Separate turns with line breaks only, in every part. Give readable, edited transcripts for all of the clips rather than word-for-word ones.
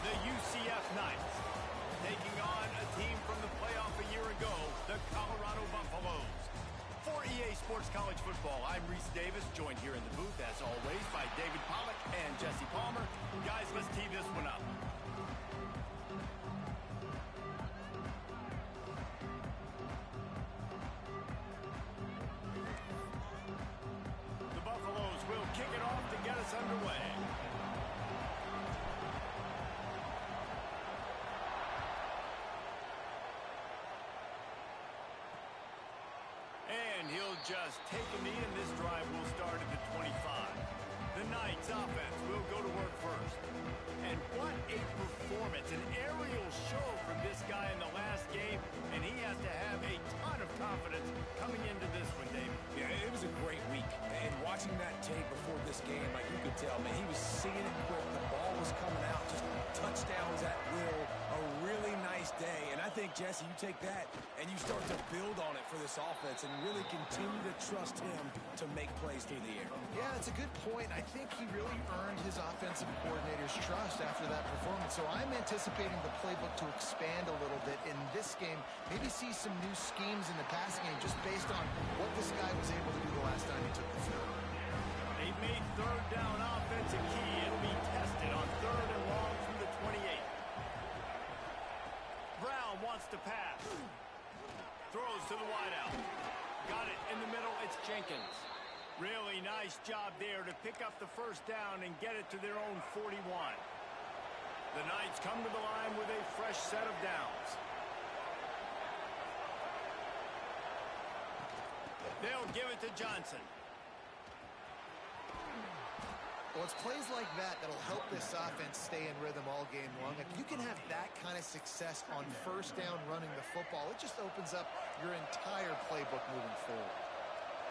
The UCF Knights taking on a team from the playoff a year ago, the Colorado Buffaloes. For EA Sports College Football, I'm Reese Davis, joined here in the booth, as always, by David Pollack and Jesse Palmer. Guys, let's tee this one up. The Buffaloes will kick it off to get us underway. And he'll just take a knee, and this drive will start at the 25. The Knights offense will go to work first. And what a performance, an aerial show from this guy in the last game, and he has to have a ton of confidence coming into this one, David.
Yeah, it was a great week. And watching that tape before this game, like you could tell, man, he was seeing it quick. The ball was coming out, just touchdowns at will. A really nice day. And I think, Jesse, you take that and you start to build on it for this offense and really continue to trust him to make plays through the air.
Yeah, it's a good point. I think he really earned his offensive coordinator's trust after that performance. So I'm anticipating the playbook to expand a little bit in this game. Maybe see some new schemes in the passing game just based on what this guy was able to do the last time he took the field.
They've made third down offense a key. It'll be tested on 3rd and long from the 28. Brown wants to pass. Throws to the wideout. Got it in the middle. It's Jenkins. Really nice job there to pick up the first down and get it to their own 41. The Knights come to the line with a fresh set of downs. They'll give it to Johnson.
Well, it's plays like that that'll help this offense stay in rhythm all game long. If you can have that kind of success on first down running the football, it just opens up your entire playbook moving forward.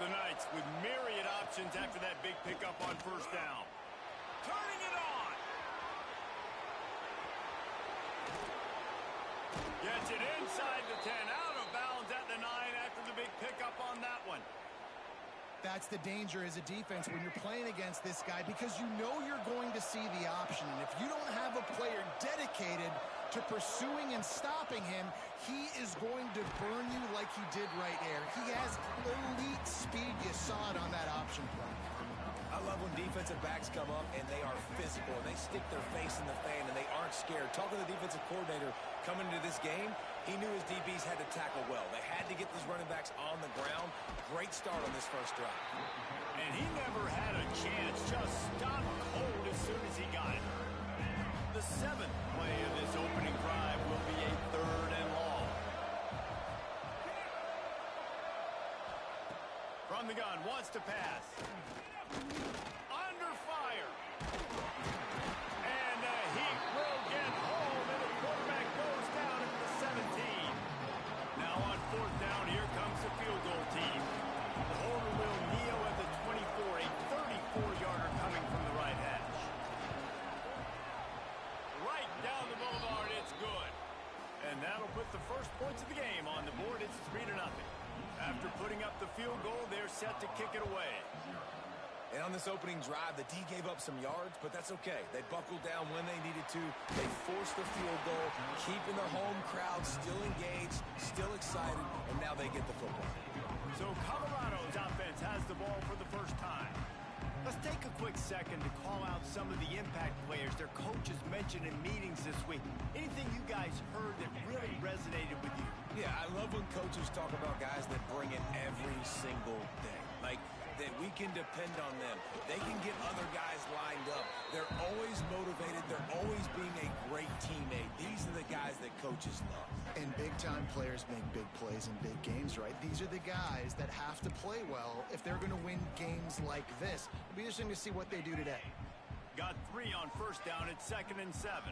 The Knights with myriad options after that big pickup on first down. Turning it on. Gets it inside the 10, out of bounds at the 9 after the big pickup on that one.
That's the danger as a defense when you're playing against this guy, because you know you're going to see the option. And if you don't have a player dedicated to pursuing and stopping him, he is going to burn you like he did right there. He has elite speed. You saw it on that option play.
I love when defensive backs come up and they are physical and they stick their face in the fan and they aren't scared. Talking to the defensive coordinator coming into this game, he knew his DBs had to tackle well. They had to get these running backs on the ground. Great start on this first drive.
And he never had a chance. Just stopped cold as soon as he got it. The 7th play of this opening drive will be a 3rd and long. From the gun, wants to pass. Under fire. And the Heat will get home, and the quarterback goes down at the 17. Now on 4th down, here comes the field goal team. The holder will kneel at the 24, a 34-yarder coming from the right hash. Right down the boulevard, it's good. And that'll put the first points of the game on the board. It's 3-0. After putting up the field goal, they're set to kick it away.
And on this opening drive, the D gave up some yards, but that's okay. They buckled down when they needed to. They forced the field goal, keeping the home crowd still engaged, still excited, and now they get the football.
So Colorado's offense has the ball for the first time. Let's take a quick second to call out some of the impact players their coaches mentioned in meetings this week. Anything you guys heard that really resonated with you?
Yeah, I love when coaches talk about guys that bring it every single day. Like, that we can depend on them. They can get other guys lined up. They're always motivated. They're always being a great teammate. These are the guys that coaches love.
And big-time players make big plays in big games, right? These are the guys that have to play well if they're going to win games like this. It'll be interesting to see what they do today.
Got 3 on first down at 2nd and 7.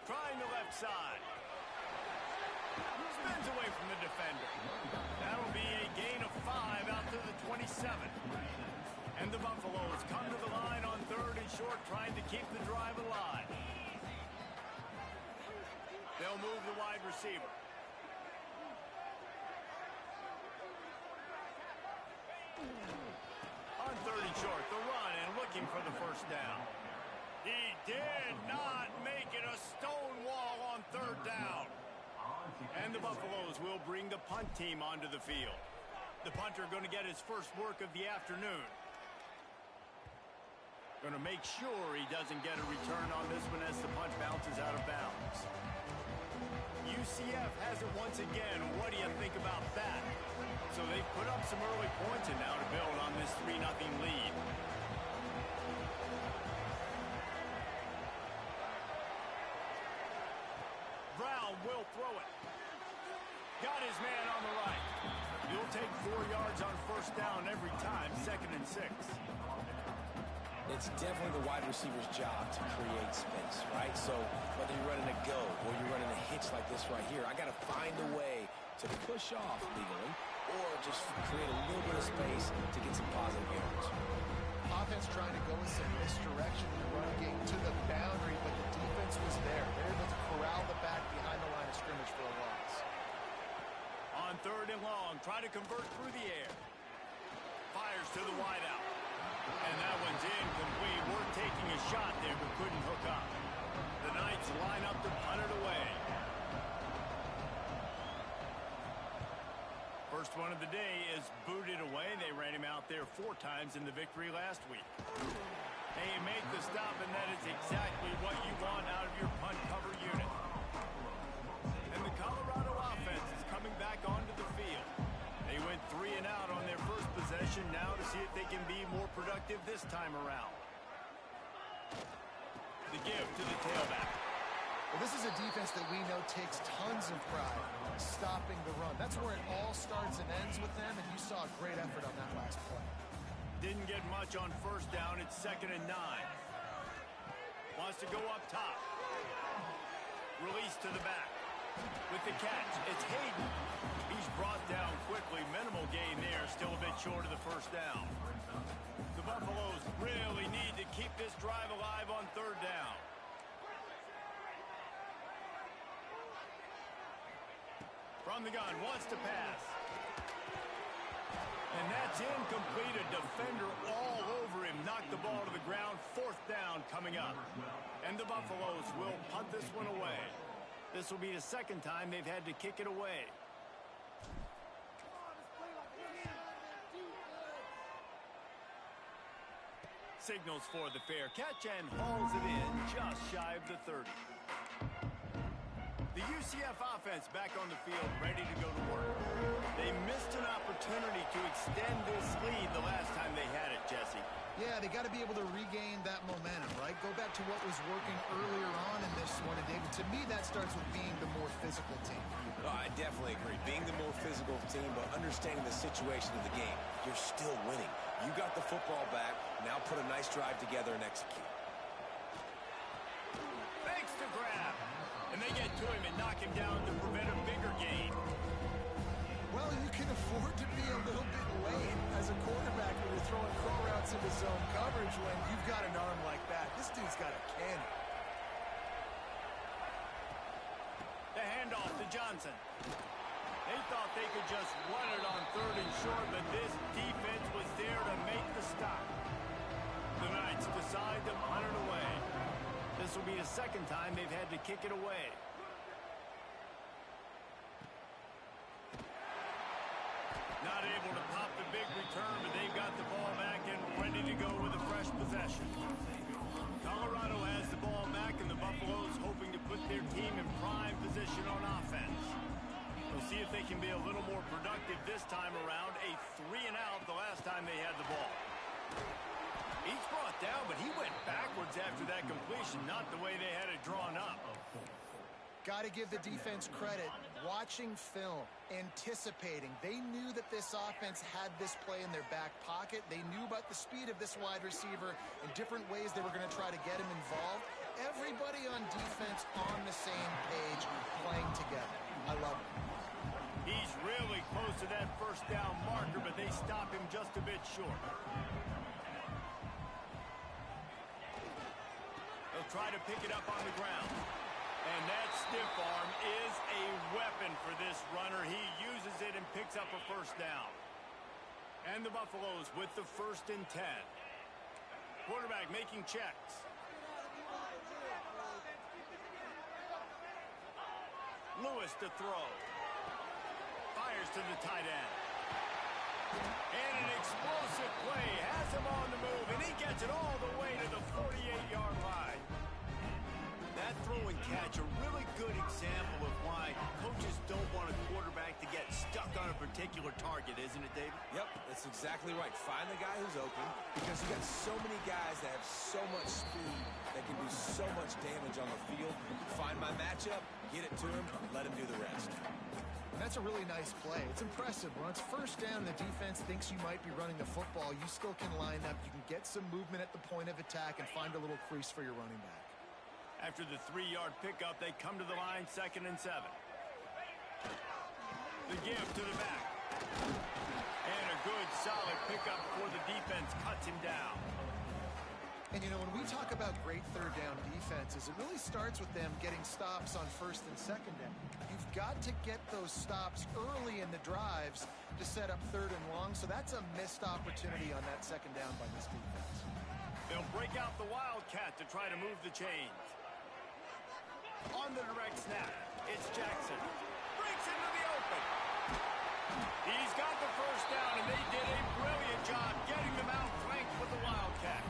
Trying the left side. Spins away from the defender. That'll be a gain of 5 out to the 27. And the Buffaloes come to the line on 3rd and short, trying to keep the drive alive. They'll move the wide receiver. On 3rd and short, the run, and look looking for the first down. He did not make it a stone wall on third down. And the Buffaloes will bring the punt team onto the field. The punter going to get his first work of the afternoon. Going to make sure he doesn't get a return on this one as the punt bounces out of bounds. UCF has it once again. What do you think about that? So they've put up some early points and now to build on this 3-0 lead. Brown will throw it. Got his man on the right. He'll take 4 yards on first down every time, 2nd and 6.
It's definitely the wide receiver's job to create space, right? So whether you're running a go or you're running a hitch like this right here, I got to find a way to push off legally or just create a little bit of space to get some positive yards.
Offense trying to go us in this direction in the run game to the boundary, but the defense was there. They're able to corral the back behind the line of scrimmage for a loss.
On 3rd and long, try to convert through the air. Fires to the wideout. And that one's incomplete. We're taking a shot there, but couldn't hook up. The Knights line up to punt it away. First one of the day is booted away. They ran him out there 4 times in the victory last week. They make the stop, and that is exactly what you want out of your punt cover unit. And the Colorado offense is coming back onto the field. They went 3 and out on their first possession, now to see if they can be more productive this time around. The give to the tailback.
Well, this is a defense that we know takes tons of pride stopping the run. That's where it all starts and ends with them, and you saw a great effort on that last play.
Didn't get much on first down. It's 2nd and 9. Wants to go up top. Release to the back. With the catch, it's Hayden. He's brought down quickly. Minimal gain there. Still a bit short of the first down. The Buffaloes really need to keep this drive alive on 3rd down. From the gun, wants to pass. And that's incomplete. A defender all over him. Knocked the ball to the ground. 4th down coming up. And the Buffaloes will punt this one away. This will be the 2nd time they've had to kick it away. Signals for the fair catch and hauls it in just shy of the 30. The UCF offense back on the field, ready to go to work. They missed an opportunity to extend this lead the last time they had it, Jesse.
Yeah, they got to be able to regain that momentum, right? Go back to what was working earlier on in this one. And David, to me, that starts with being the more physical team.
Oh, I definitely agree. Being the more physical team, but understanding the situation of the game. You're still winning. You got the football back. Now put a nice drive together and execute.
Thanks to grab. And they get to him and knock him down to prevent a bigger gain.
Well, you can afford to be a little bit late as a quarterback when you're throwing crow routes into zone coverage when you've got an arm like that. This dude's got a cannon.
The handoff to Johnson. They thought they could just run it on 3rd and short, but this defense was there to make the stop. The Knights decide to punt it away. This will be the 2nd time they've had to kick it away. Not able to pop the big return, but they've got the ball back and ready to go with a fresh possession. Colorado has the ball back, and the Buffaloes hoping to put their team in prime position on offense. We'll see if they can be a little more productive this time around. A 3 and out the last time they had the ball. He's brought down, but he went backwards after that completion, not the way they had it drawn up.
Got to give the defense credit. Watching film, anticipating. They knew that this offense had this play in their back pocket. They knew about the speed of this wide receiver and different ways they were going to try to get him involved. Everybody on defense on the same page, playing together. I love it.
He's really close to that first down marker, but they stop him just a bit short. They'll try to pick it up on the ground. And that stiff arm is a weapon for this runner. He uses it and picks up a first down. And the Buffaloes with the 1st and 10. Quarterback making checks. Lewis to throw. Fires to the tight end. And an explosive play has him on the move, and he gets it all the way to the 48-yard line. That throw and catch, a really good example of why coaches don't want a quarterback to get stuck on a particular target, isn't it, David?
Yep, that's exactly right. Find the guy who's open, because you got so many guys that have so much speed that can do so much damage on the field. Find my matchup, get it to him, let him do the rest.
And that's a really nice play. It's impressive. When it's first down, the defense thinks you might be running the football. You still can line up. You can get some movement at the point of attack and find a little crease for your running back.
After the 3-yard pickup, they come to the line, 2nd and 7. The give to the back. And a good, solid pickup before the defense cuts him down.
And, you know, when we talk about great third down defenses, it really starts with them getting stops on 1st and 2nd down. You've got to get those stops early in the drives to set up 3rd and long, so that's a missed opportunity on that 2nd down by this defense.
They'll break out the Wildcat to try to move the chains. On the direct snap, it's Jackson. Breaks into the open. He's got the first down, and they did a brilliant job getting them out flanked with the Wildcat.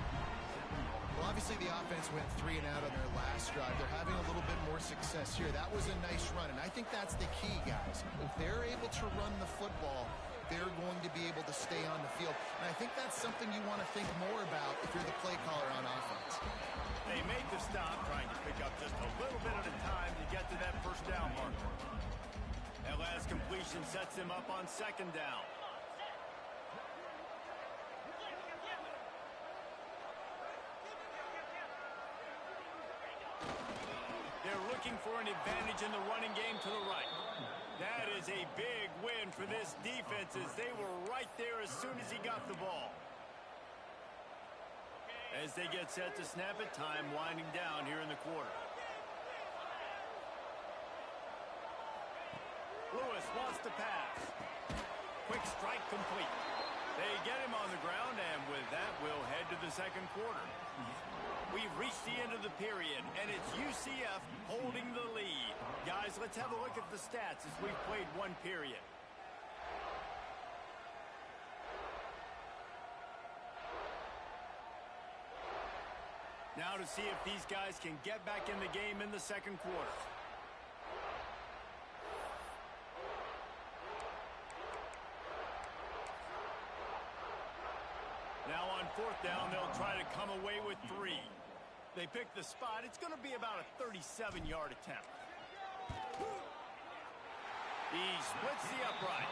Well, obviously the offense went 3 and out on their last drive. They're having a little bit more success here. That was a nice run, and I think that's the key, guys. If they're able to run the football, they're going to be able to stay on the field. And I think that's something you want to think more about if you're the play caller on offense.
They make the stop, trying to pick up just a little bit at a time to get to that first down marker. That last completion sets them up on 2nd down. They're looking for an advantage in the running game to the right. That is a big win for this defense, as they were right there as soon as he got the ball. As they get set to snap it, time winding down here in the quarter. Lewis wants to pass. Quick strike complete. They get him on the ground, and with that, we'll head to the 2nd quarter. We've reached the end of the period, and it's UCF holding the lead. Guys, let's have a look at the stats as we've played 1 period. Now to see if these guys can get back in the game in the 2nd quarter. Now on 4th down, they'll try to come away with 3. They pick the spot. It's going to be about a 37-yard attempt. He splits the upright.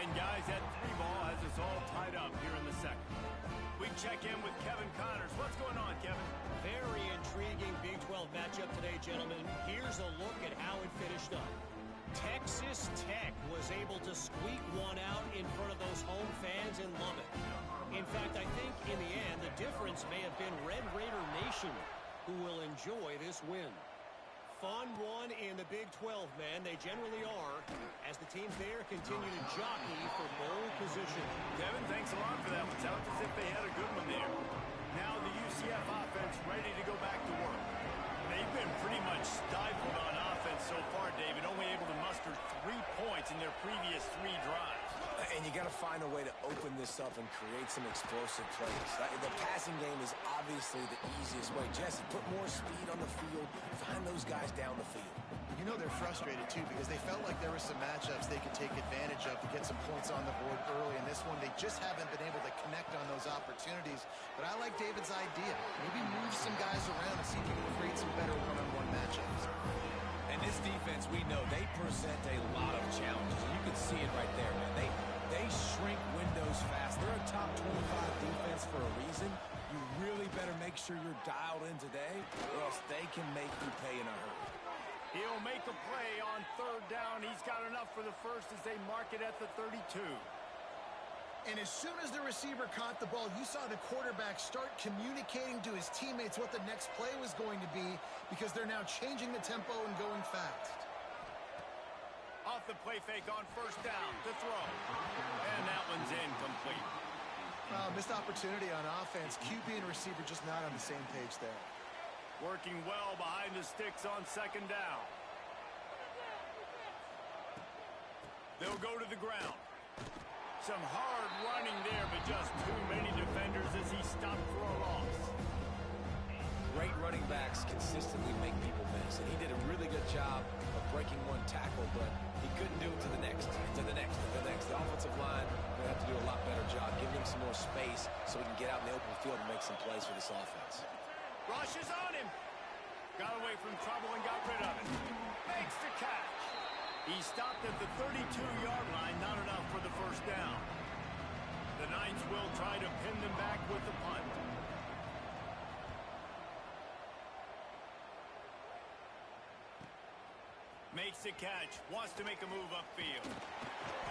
And guys, that 3 ball has us all tied up here in the 2nd. We check in with Kevin Connors. What's going on, Kevin?
Very intriguing Big 12 matchup today, gentlemen. Here's a look at how it finished up. Texas Tech was able to squeak one out in front of those home fans in Lubbock. In fact, I think in the end, the difference may have been Red Raider Nation, who will enjoy this win. Fun one in the Big 12, man. They generally are, as the teams there continue to jockey for bowl position.
Kevin, thanks a lot for that one. Sounds as if they had a good one there. Now the UCF offense ready to go back to work. They've been pretty much stifled on offense so far, David, only able to muster 3 points in their previous 3 drives.
And you got to find a way to open this up and create some explosive plays. The passing game is obviously the easiest way. Jesse, put more speed on the field. Find those guys down the field.
You know they're frustrated, too, because they felt like there were some matchups they could take advantage of to get some points on the board early. In this one, they just haven't been able to connect on those opportunities. But I like David's idea. Maybe move some guys around and see if you can create some better one-on-one matchups.
And this defense, we know, they present a lot of challenges. You can see it right there, man. They shrink windows fast. They're a top 25 defense for a reason. You really better make sure you're dialed in today, or else they can make you pay in a hurry.
He'll make a play on 3rd down. He's got enough for the first as they mark it at the 32.
And as soon as the receiver caught the ball, you saw the quarterback start communicating to his teammates what the next play was going to be, because they're now changing the tempo and going fast.
Off the play fake on 1st down to throw. And that one's incomplete.
Missed opportunity on offense. QB and receiver just not on the same page there.
Working well behind the sticks on second down. They'll go to the ground. Some hard running there, but just too many defenders as he stopped for a loss.
Great running backs consistently make people miss, and he did a really good job of breaking one tackle, but he couldn't do it to the next, to the next, to the next. The offensive line will have to do a lot better job, giving him some more space so he can get out in the open field and make some plays for this offense.
Rush is on him. Got away from trouble and got rid of it. Makes the catch. He stopped at the 32-yard line, not enough for the first down. The Knights will try to pin them back with the punt. Makes the catch, wants to make a move upfield.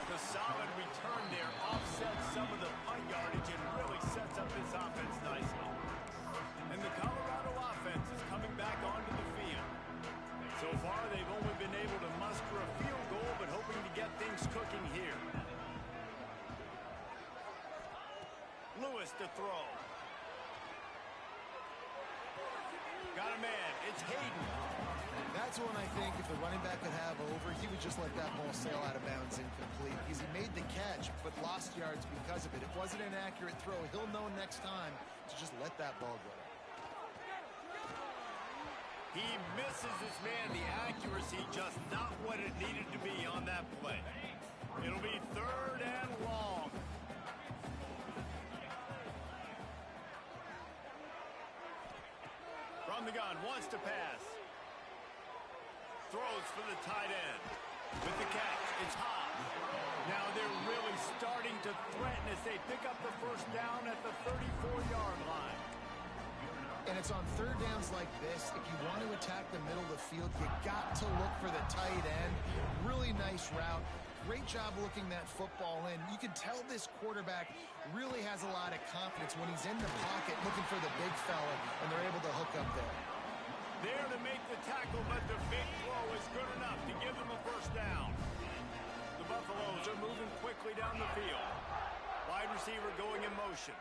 The solid return there offsets some of the punt yardage and really sets up this offense nicely. And the Colorado offense is coming back onto the field. So far, they've only been able to muster a field goal, but hoping to get things cooking here. Lewis to throw. Got a man. It's Hayden.
That's one I think if the running back could have over, he would just let that ball sail out of bounds incomplete because he made the catch but lost yards because of it. It wasn't an accurate throw. He'll know next time to just let that ball go.
He misses his man. The accuracy just not what it needed to be on that play. It'll be 3rd and long. From the gun, wants to pass. Throws for the tight end. With the catch, it's high. Now they're really starting to threaten as they pick up the first down at the 34-yard line.
And it's on third downs like this. If you want to attack the middle of the field, you got to look for the tight end. Really nice route. Great job looking that football in. You can tell this quarterback really has a lot of confidence when he's in the pocket looking for the big fella, and they're able to hook up there.
There to make the tackle, but the big throw is good enough to give them a first down. The Buffaloes are moving quickly down the field. Wide receiver going in motion.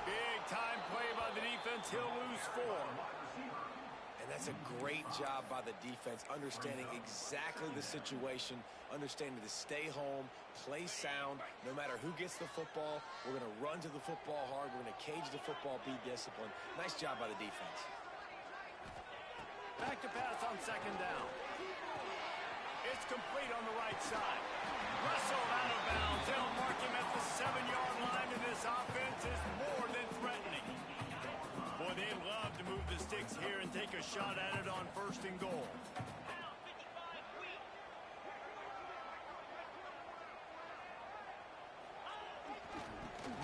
Big time play by the defense. He'll lose 4.
And that's a great job by the defense, understanding exactly the situation, understanding to stay home, play sound. No matter who gets the football, we're going to run to the football hard. We're going to cage the football, be disciplined. Nice job by the defense.
Back to pass on second down. It's complete on the right side. Russell out of bounds. They'll mark him at the 7-yard line, and this offense is more than threatening. Boy, they'd love to move the sticks here and take a shot at it on 1st and goal.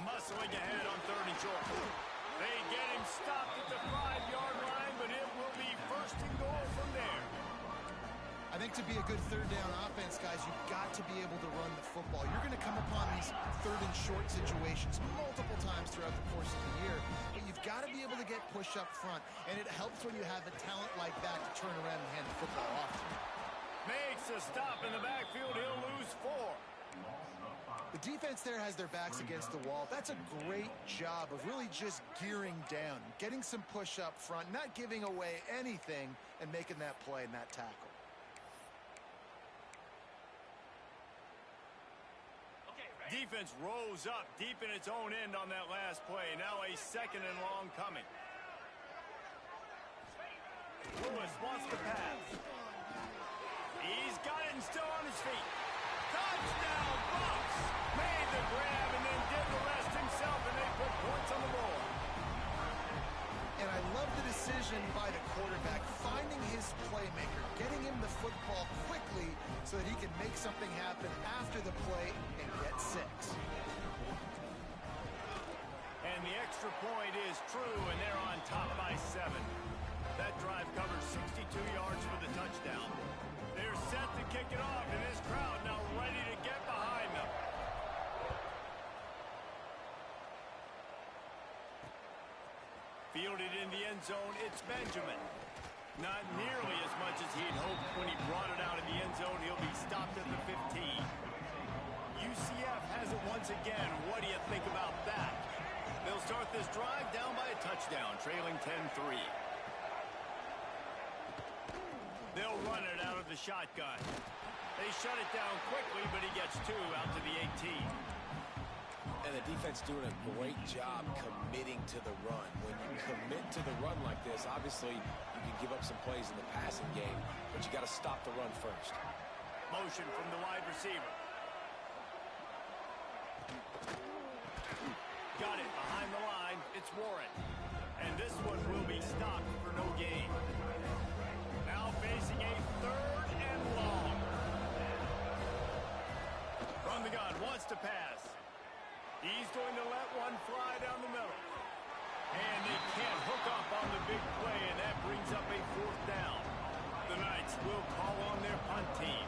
Muscling ahead on 3rd and short. They get him stopped at the 5-yard line, but it will be 1st and goal from there.
I think to be a good third down offense, guys, you've got to be able to run the football. You're going to come upon these 3rd and short situations multiple times throughout the course of the year, but you've got to be able to get push up front, and it helps when you have a talent like that to turn around and hand the football off.
Makes a stop in the backfield. He'll lose 4.
The defense there has their backs against the wall. That's a great job of really just gearing down, getting some push up front, not giving away anything, and making that play and that tackle.
Defense rose up deep in its own end on that last play. Now a 2nd and long coming. Lewis wants to pass. He's got it and still on his feet. Touchdown, Bucks! Made the grab and then did the rest himself, and they put points on the board.
And I love the decision by the quarterback, finding his playmaker, getting him the football quickly so that he can make something happen after the play and get 6.
And the extra point is true, and they're on top by 7. That drive covers 62 yards for the touchdown. They're set to kick it off, and this crowd now ready to get behind them. Fielded in the end zone, it's Benjamin. Not nearly as much as he'd hoped when he brought it out in the end zone. He'll be stopped at the 15. UCF has it once again touchdown, trailing 10-3. They'll run it out of the shotgun. They shut it down quickly, but he gets 2 out to the 18.
And the defense doing a great job committing to the run. When you commit to the run like this, obviously you can give up some plays in the passing game, but you got to stop the run first.
Motion from the wide receiver. Got it behind the line. It's Warren. And this one will be stopped for no gain. Now facing a 3rd and long. From the gun, wants to pass. He's going to let one fly down the middle. And they can't hook up on the big play, and that brings up a 4th down. The Knights will call on their punt team.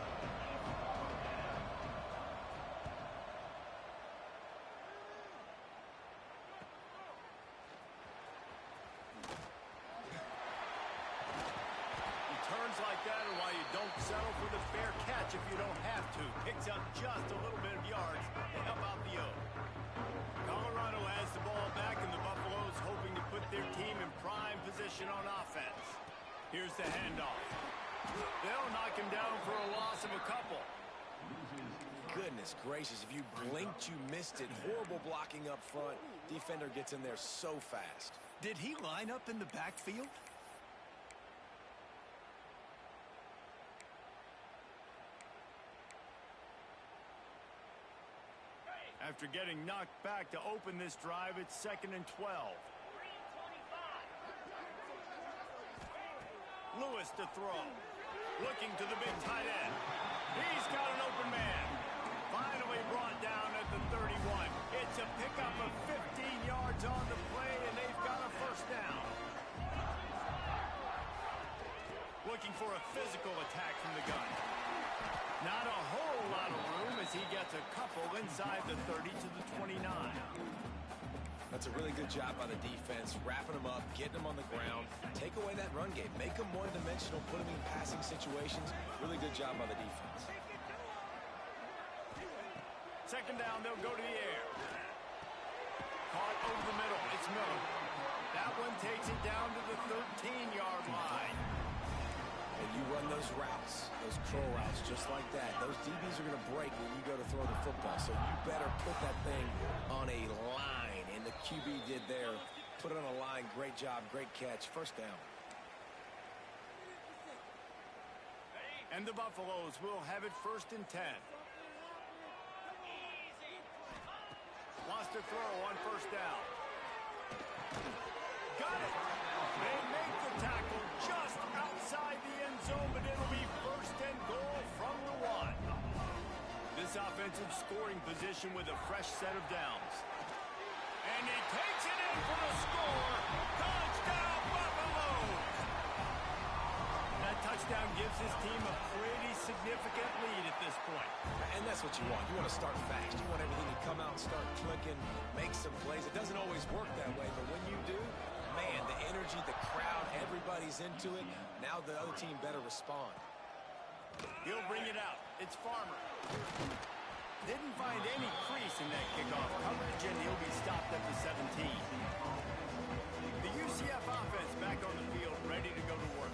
Like that, and why you don't settle for the fair catch if you don't have to. Picks up just a little bit of yards to help out the O. Colorado has the ball back, and the Buffaloes hoping to put their team in prime position on offense. Here's the handoff. They'll knock him down for a loss of a couple.
Goodness gracious, if you blinked, you missed it. Horrible blocking up front. Defender gets in there so fast.
Did he line up in the backfield?
After getting knocked back to open this drive, it's 2nd and 12. Lewis to throw. Looking to the big tight end. He's got an open man. Finally brought down at the 31. It's a pickup of 15 yards on the play, and they've got a 1st down. Looking for a physical attack from the gun. Not a whole lot of room as he gets a couple inside the 30 to the 29.
That's a really good job by the defense, wrapping them up, getting them on the ground, take away that run game, make them one-dimensional, put them in passing situations. Really good job by the defense.
2nd down, they'll go to the air. Caught over the middle, it's Miller. That one takes it down to the 13-yard line.
And you run those routes, those curl routes, just like that. Those DBs are going to break when you go to throw the football. So you better put that thing on a line. And the QB did there. Put it on a line. Great job. Great catch. 1st down.
And the Buffaloes will have it 1st and 10. Wants to throw on 1st down. Got it. They make the tackle just outside the end zone, but it'll be 1st and goal from the 1. This offensive scoring position with a fresh set of downs. And he takes it in for the score. Touchdown, Buffaloes! That touchdown gives his team a pretty significant lead at this point.
And that's what you want. You want to start fast. You want everything to come out and start clicking, make some plays. It doesn't always work that way, but when you do, man, the energy, the crowd, everybody's into it. Now the other team better respond.
He'll bring it out. It's Farmer. Didn't find any crease in that kickoff coverage, and he'll be stopped at the 17. The UCF offense back on the field, ready to go to work.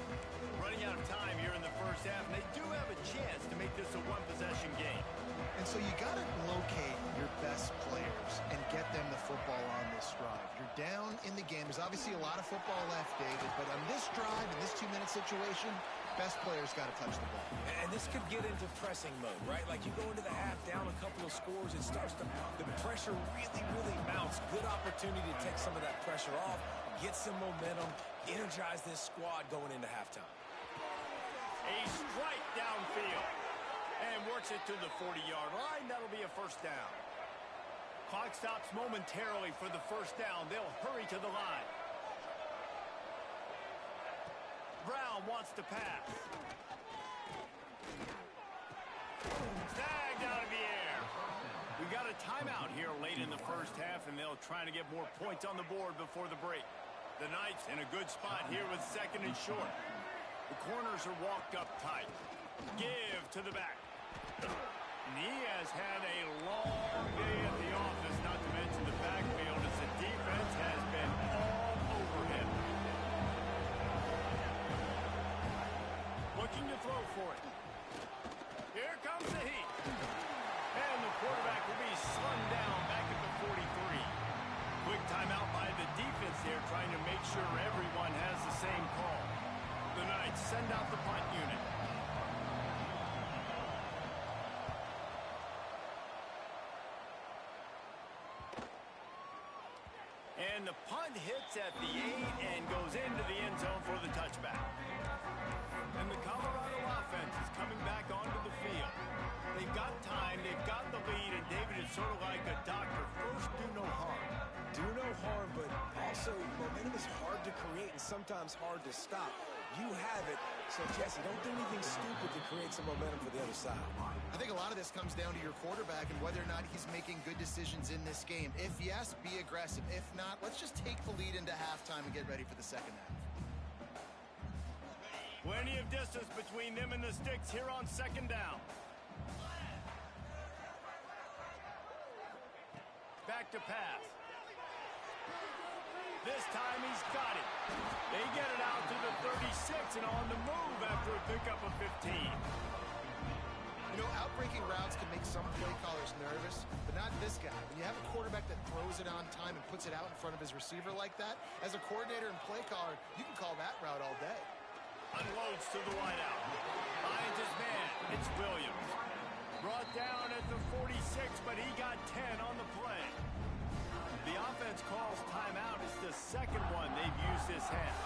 Running out of time here in the 1st half, and they do have a chance to make this a one-possession game.
And so you got to locate your best players and get them the football on this drive. You're down in the game. There's obviously a lot of football left, David, but on this drive, in this 2-minute situation, best players got to touch the ball.
And this could get into pressing mode, right? Like you go into the half, down a couple of scores, it starts to, the pressure really mounts. Good opportunity to take some of that pressure off, get some momentum, energize this squad going into halftime.
A strike downfield. And works it to the 40-yard line. That'll be a 1st down. Clock stops momentarily for the 1st down. They'll hurry to the line. Brown wants to pass. Snagged out of the air. We got a timeout here late in the 1st half, and they'll try to get more points on the board before the break. The Knights in a good spot here with 2nd and short. The corners are walked up tight. Give to the back. And he has had a long day at the office, not to mention the backfield, as the defense has been all over looking to throw for it. Here comes the heat. And the quarterback will be slung down back at the 43. Quick timeout by the defense there, trying to make sure everyone has the same call. The Knights send out the punt unit. And the punt hits at the 8 and goes into the end zone for the touchback. And the Colorado offense is coming back onto the field. They've got time, they've got the lead, and David is sort of like a doctor. First, do no harm.
Do no harm, but also momentum is hard to create and sometimes hard to stop. You have it, so Jesse, don't do anything stupid to create some momentum for the other side.
I think a lot of this comes down to your quarterback and whether or not he's making good decisions in this game. If yes, be aggressive. If not, let's just take the lead into halftime and get ready for the second half.
Plenty of distance between them and the sticks here on second down. Back to pass. This time he's got it. They get it out to the 36 and on the move after a pickup of 15.
You know, outbreaking routes can make some play callers nervous, but not this guy. When you have a quarterback that throws it on time and puts it out in front of his receiver like that, as a coordinator and play caller, you can call that route all day.
Unloads to the wideout. Finds his man. It's Williams. Brought down at the 46, but he got 10 on the play. The offense calls timeout. It's the second one they've used this half.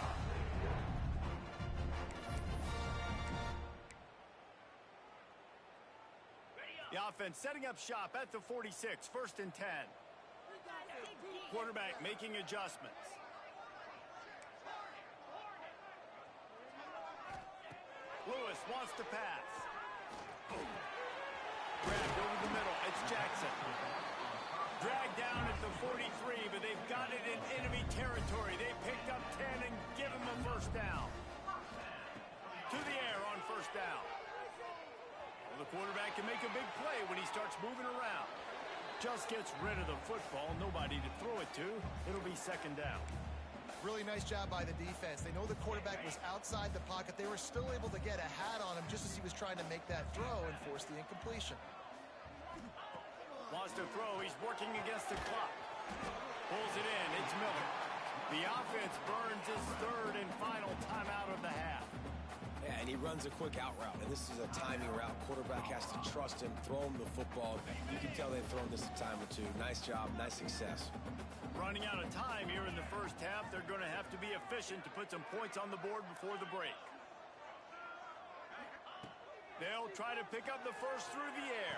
The offense setting up shop at the 46, 1st and 10. Quarterback making adjustments. Lewis wants to pass. Grabbed over the middle. It's Jackson. Dragged down at the 43, but they've got it in enemy territory. They picked up 10 and give him the first down. To the air on first down. Well, the quarterback can make a big play when he starts moving around. Just gets rid of the football. Nobody to throw it to. It'll be second down.
Really nice job by the defense. They know the quarterback was outside the pocket. They were still able to get a hat on him just as he was trying to make that throw and force the incompletion.
Wants to throw. He's working against the clock. Pulls it in. It's Miller. The offense burns his third and final timeout of the half.
Yeah, and he runs a quick out route, and this is a timing route. Quarterback has to trust him, throw him the football. You can tell they've thrown this a time or two. Nice job, nice success.
Running out of time here in the first half. They're going to have to be efficient to put some points on the board before the break. They'll try to pick up the first through the air.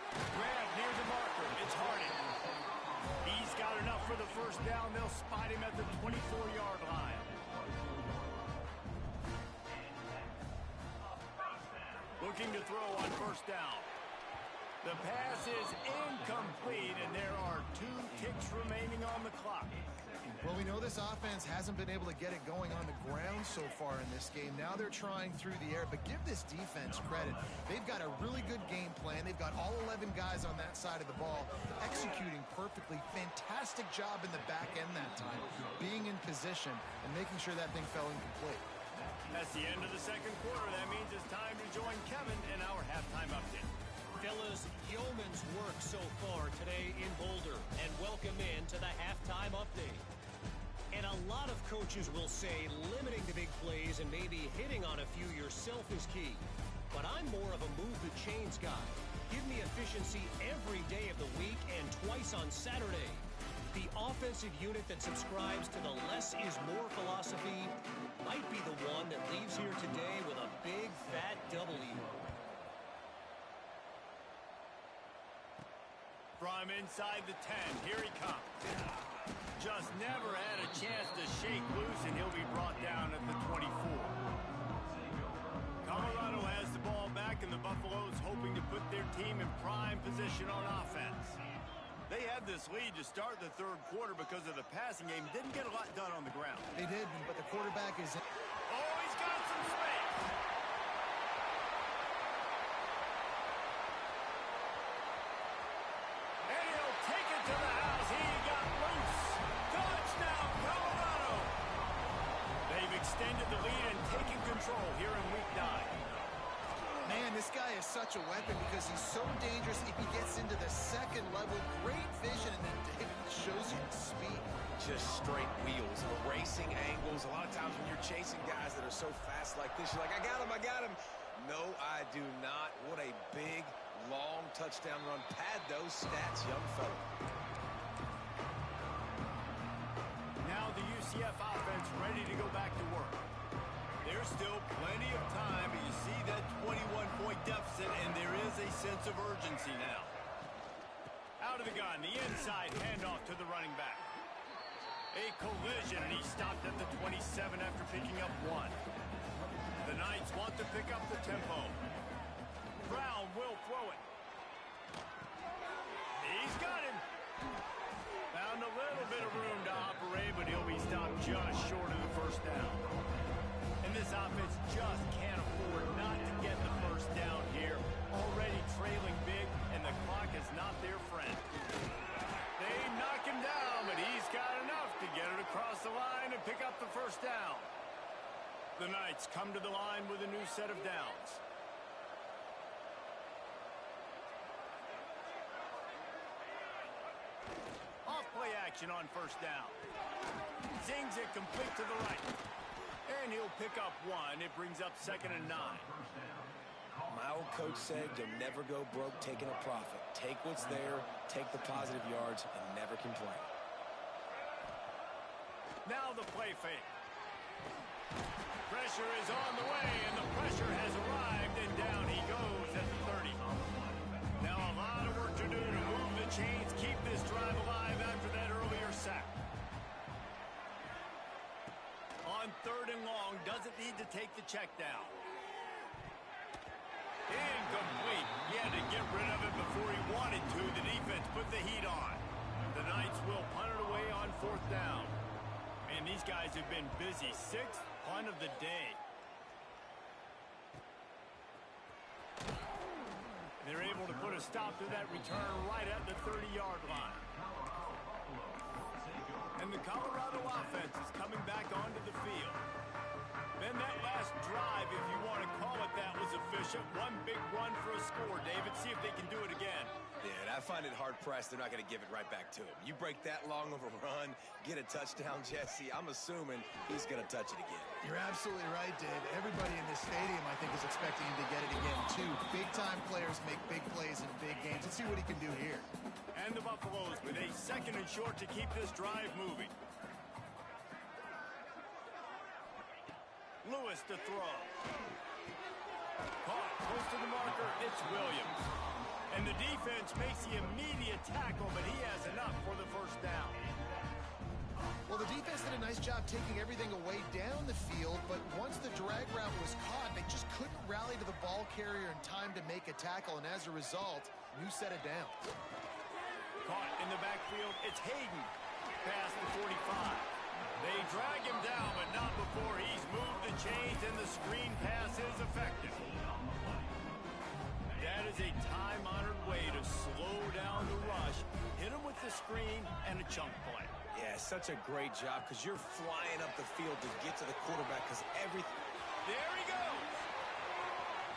Grab near the marker. It's Harding. He's got enough for the first down. They'll spot him at the 24-yard line. Looking to throw on first down. The pass is incomplete, and there are 2 ticks remaining on the clock.
Well, we know this offense hasn't been able to get it going on the ground so far in this game. Now they're trying through the air, but give this defense credit. They've got a really good game plan. They've got all 11 guys on that side of the ball executing perfectly. Fantastic job in the back end that time, being in position and making sure that thing fell incomplete.
That's the end of the second quarter. That means it's time to join Kevin in our halftime update.
Fellas, yeoman's work so far today in Boulder, and welcome in to the halftime update. And a lot of coaches will say limiting the big plays and maybe hitting on a few yourself is key. But I'm more of a move the chains guy. Give me efficiency every day of the week and twice on Saturday. The offensive unit that subscribes to the less is more philosophy might be the one that leaves here today with a big fat W.
From inside the 10, here he comes. Just never had a chance to shake loose, and he'll be brought down at the 24. Colorado has the ball back, and the Buffaloes hoping to put their team in prime position on offense. They had this lead to start the third quarter because of the passing game. Didn't get a lot done on the ground.
They did, but the quarterback is...
Oh, he's got some space. And he'll take it to the house. He got loose. Touchdown, Colorado. They've extended the lead and taken control here in Week 9.
this guy is such a weapon because he's so dangerous if he gets into the second level. Great vision, and then David shows you speed.
Just straight wheels, erasing angles. A lot of times when you're chasing guys that are so fast like this, you're like, I got him. No, I do not. What a big, long touchdown run. Pad those stats, young fella.
Now the UCF offense ready to go back to work. There's still plenty of time, but you see that 21-point deficit, and there is a sense of urgency now. Out of the gun, the inside handoff to the running back. A collision, and he stopped at the 27 after picking up 1. The Knights want to pick up the tempo. Brown will throw it. He's got him. Found a little bit of room to operate, but he'll be stopped just short of the first down. And this offense just can't afford not to get the first down here. Already trailing big, and the clock is not their friend. They knock him down, but he's got enough to get it across the line and pick up the first down. The Knights come to the line with a new set of downs. Off play action on first down. Zings it complete to the right. And he'll pick up 1. It brings up 2nd and 9.
My old coach said you'll never go broke taking a profit. Take what's there, take the positive yards, and never complain.
Now the play fake. Pressure is on the way, and the pressure has arrived, and down he goes at the 30. Now a lot of work to do to move the chains, keep this drive alive after that earlier sack. On 3rd and long, doesn't need to take the check down. Incomplete. He had to get rid of it before he wanted to. The defense put the heat on. The Knights will punt it away on 4th down. And these guys have been busy. 6th punt of the day. They're able to put a stop to that return right at the 30-yard line. And the Colorado offense is coming back onto the field. Then that last drive, if you want to call it that, was efficient. One big run for a score, David. See if they can do it again.
Yeah, and I find it hard-pressed they're not going to give it right back to him. You break that long of a run, get a touchdown, Jesse, I'm assuming he's going to touch it again.
You're absolutely right, Dave. Everybody in this stadium, I think, is expecting him to get it again, too. Big-time players make big plays in big games. Let's see what he can do here.
And the Buffaloes with a 2nd and short to keep this drive moving. Lewis to throw. Caught close to the marker. It's Williams. And the defense makes the immediate tackle, but he has enough for the first down.
Well, the defense did a nice job taking everything away down the field, but once the drag route was caught, they just couldn't rally to the ball carrier in time to make a tackle, and as a result, new set of downs.
Caught in the backfield. It's Hayden. Past the 45. They drag him down, but not before he's moved the chains, and the screen pass is effective. That is a time-honored way to slow down the rush, hit him with the screen, and a chunk play.
Yeah, such a great job because you're flying up the field to get to the quarterback because everything...
There he goes!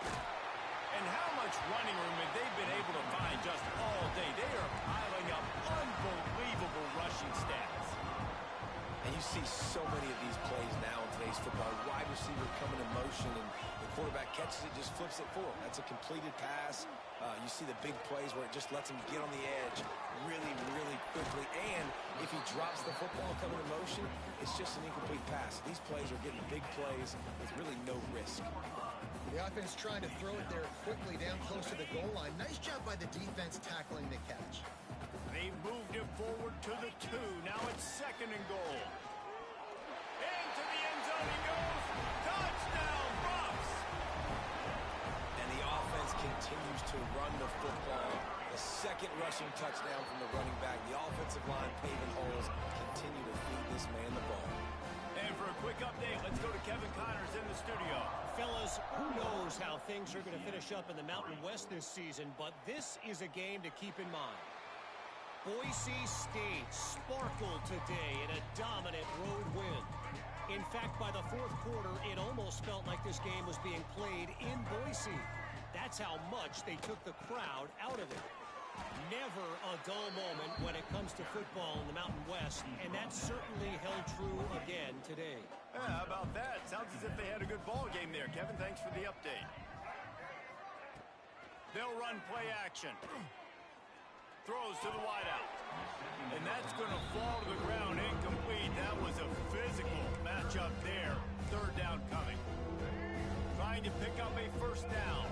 And how much running room have they been able to find just all day? They are piling up unbelievable rushing stats.
And you see so many of these plays now in today's football. Wide receiver coming in motion, and the quarterback catches it, just flips it for him. That's a completed pass. You see the big plays where it just lets him get on the edge really, really quickly. And if he drops the football coming in motion, it's just an incomplete pass. These plays are getting big plays with really no risk.
The offense trying to throw it there quickly down close to the goal line. Nice job by the defense tackling the catch.
They moved him forward to the 2. Now it's 2nd and goal. Into the end zone he goes. Touchdown, Buffs!
And the offense continues to run the football. The 2nd rushing touchdown from the running back. The offensive line paving holes. Continue to feed this man the ball.
And for a quick update, let's go to Kevin Connors in the studio.
Fellas, who knows how things are going to finish up in the Mountain West this season, but this is a game to keep in mind. Boise State sparkled today in a dominant road win. In fact, by the 4th quarter, it almost felt like this game was being played in Boise. That that's how much they took the crowd out of it. Never a dull moment when it comes to football in the Mountain West, and that certainly held true again today.
Yeah, how about that? Sounds as if they had a good ball game there. Kevin, thanks for the update. They'll run play action. Throws to the wideout. And that's going to fall to the ground incomplete. That was a physical matchup there. Third down coming. Trying to pick up a first down.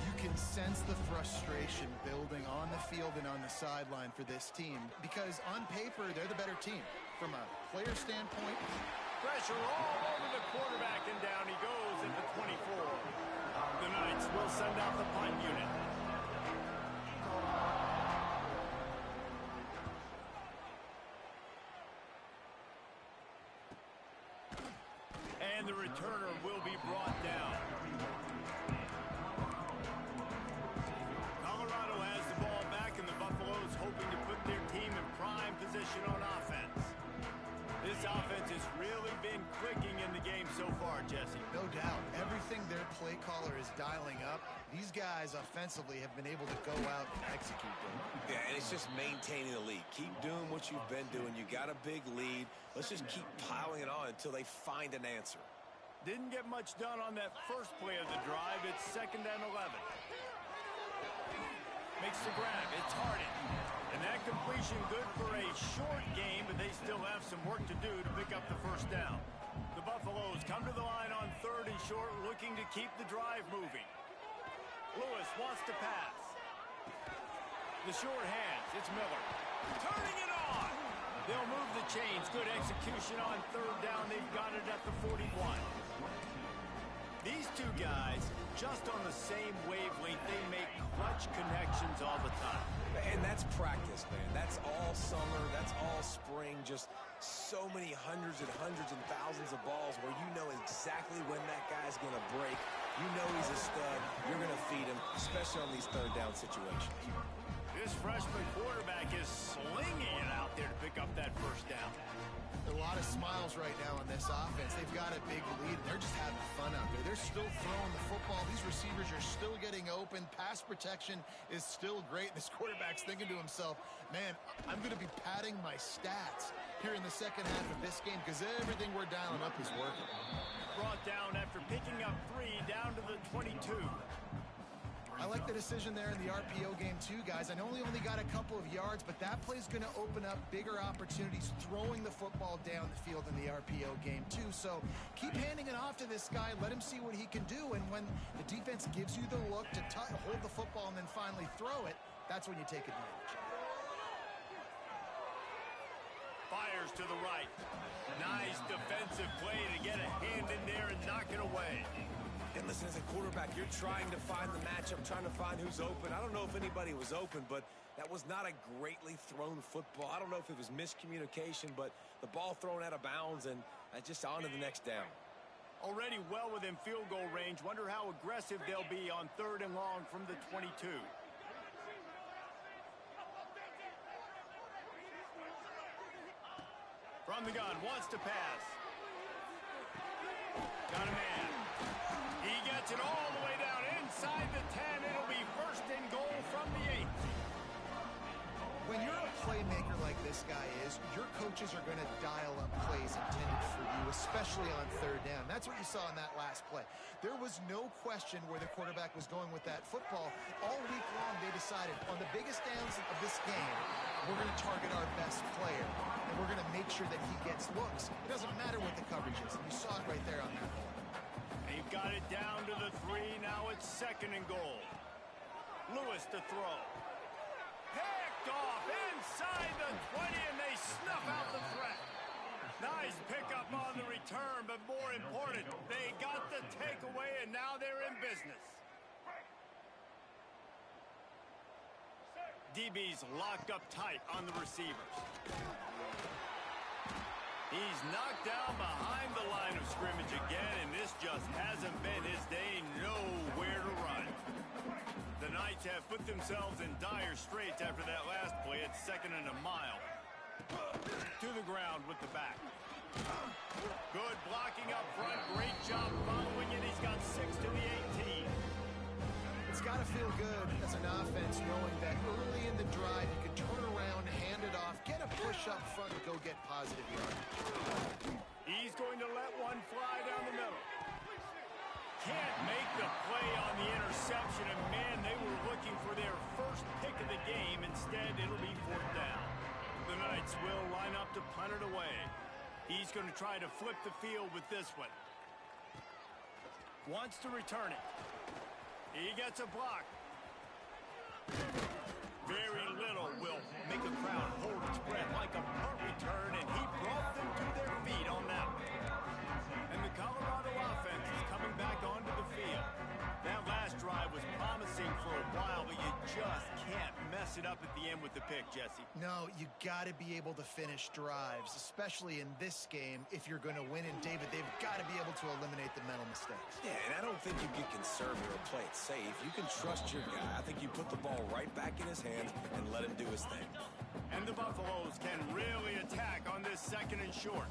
You can sense the frustration building on the field and on the sideline for this team because on paper, they're the better team. From a player standpoint,
pressure all over the quarterback, and down he goes at the 24. The Knights will send out the punt unit. And the returner will be brought down. Colorado has the ball back, and the Buffaloes hoping to put their team in prime position on offense. This offense has really been clicking in the game so far, Jesse.
No doubt. Everything their play caller is dialing up, these guys offensively have been able to go out and execute them.
Yeah, and it's just maintaining the lead. Keep doing what you've been doing. You got a big lead. Let's just keep piling it on until they find an answer.
Didn't get much done on that first play of the drive. It's 2nd and 11. Makes the grab. It's Harden. And that completion good for a short game, but they still have some work to do to pick up the first down. The Buffaloes come to the line on 3rd and short, looking to keep the drive moving. Lewis wants to pass. The short hands. It's Miller. Turning it on. They'll move the chains. Good execution on 3rd down. They've got it at the 41. These two guys, just on the same wavelength, they make clutch connections all the time.
And that's practice, man. That's all summer. That's all spring. Just so many hundreds and thousands of balls where you know exactly when that guy's going to break. You know he's a stud. You're going to feed him, especially on these 3rd down situations.
This freshman quarterback is slinging it out there to pick up that first down.
A lot of smiles right now on this offense. They've got a big lead. They're just having fun out there. They're still throwing the football. These receivers are still getting open. Pass protection is still great. This quarterback's thinking to himself, man, I'm going to be padding my stats here in the second half of this game because everything we're dialing up is working.
Brought down after picking up 3 down to the 22.
I like the decision there in the RPO game too, guys. I know he only got a couple of yards, but that play's going to open up bigger opportunities throwing the football down the field in the RPO game too. So keep handing it off to this guy. Let him see what he can do. And when the defense gives you the look to hold the football and then finally throw it, that's when you take advantage.
Fires to the right. Nice defensive play to get a hand in there and knock it away.
And listen, as a quarterback, you're trying to find the matchup, trying to find who's open. I don't know if anybody was open, but that was not a greatly thrown football. I don't know if it was miscommunication, but the ball thrown out of bounds and just on to the next down.
Already well within field goal range. Wonder how aggressive they'll be on 3rd and long from the 22. From the gun, wants to pass. Got a man. He gets it all the way down inside the 10. It'll be 1st and goal from the 8.
When you're a playmaker like this guy is, your coaches are going to dial up plays intended for you, especially on 3rd down. That's what you saw in that last play. There was no question where the quarterback was going with that football. All week long, they decided on the biggest downs of this game, we're going to target our best player, and we're going to make sure that he gets looks. It doesn't matter what the coverage is, and you saw it right there on that play.
They've got it down to the 3. Now it's 2nd and goal. Lewis to throw. Picked off inside the 20, and they snuff out the threat. Nice pickup on the return, but more important, they got the takeaway, and now they're in business. DB's locked up tight on the receivers. He's knocked down behind the line of scrimmage again, and this just hasn't been his day. Nowhere to run. The Knights have put themselves in dire straits after that last play. It's 2nd and a mile. To the ground with the back. Good blocking up front. Great job following it. He's got 6 to the 18.
It's got to feel good as an offense knowing that early in the drive you can turn around, hand it off, get a push up front, and go get positive yards.
He's going to let one fly down the middle. Can't make the play on the interception, and man, they were looking for their first pick of the game. Instead, it'll be fourth down. The Knights will line up to punt it away. He's going to try to flip the field with this one. Wants to return it. He gets a block. Very little will make a crowd hold its breath like a punt return, and he brought them to their feet on that one. And the Colorado offense is coming back onto the field. That last drive was promising for a while, but you just can't mess it up at the end with the pick, Jesse.
No, you got to be able to finish drives, especially in this game if you're going to win. And, David, they've got to be able to eliminate the mental mistakes.
Yeah, and I don't think you get conservative or play it safe. You can trust your guy. I think you put the ball right back in his hands and let him do his thing.
And the Buffaloes can really attack on this second and short.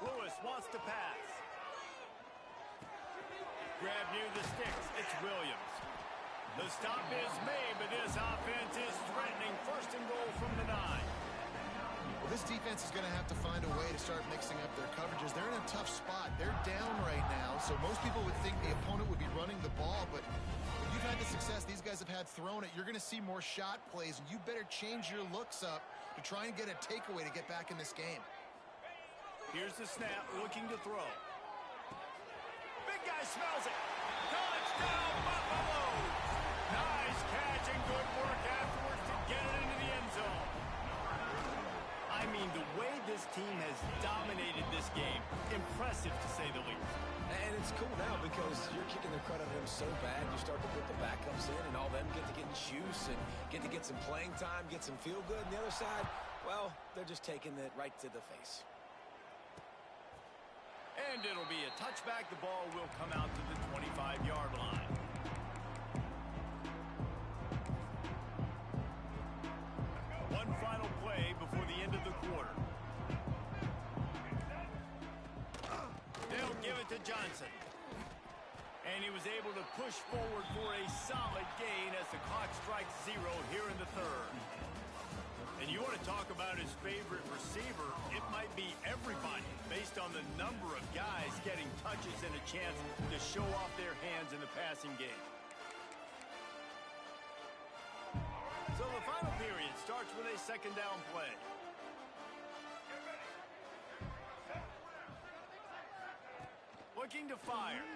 Lewis wants to pass. Grab near the sticks. It's Williams. The stop is made, but this offense is threatening. First and goal from the 9.
Well, this defense is going to have to find a way to start mixing up their coverages. They're in a tough spot. They're down right now, so most people would think the opponent would be running the ball, but if you've had the success these guys have had throwing it, you're going to see more shot plays, and you better change your looks up to try and get a takeaway to get back in this game.
Here's the snap, looking to throw. Big guy smells it. Touchdown, Buffalo! Nice catch and good work afterwards to get it into the end zone. I mean, the way this team has dominated this game, impressive to say the least.
And it's cool now because you're kicking the credit of them so bad, you start to put the backups in, and all them get to get juice and get to get some playing time, get some feel good. And the other side, well, they're just taking it right to the face.
And it'll be a touchback. The ball will come out to the 25-yard line. One final play before the end of the quarter. They'll give it to Johnson. And he was able to push forward for a solid gain as the clock strikes 0 here in the third. And you want to talk about his favorite receiver, it might be everybody based on the number of guys getting touches and a chance to show off their hands in the passing game. So the final period starts with a second down play. Looking to fire.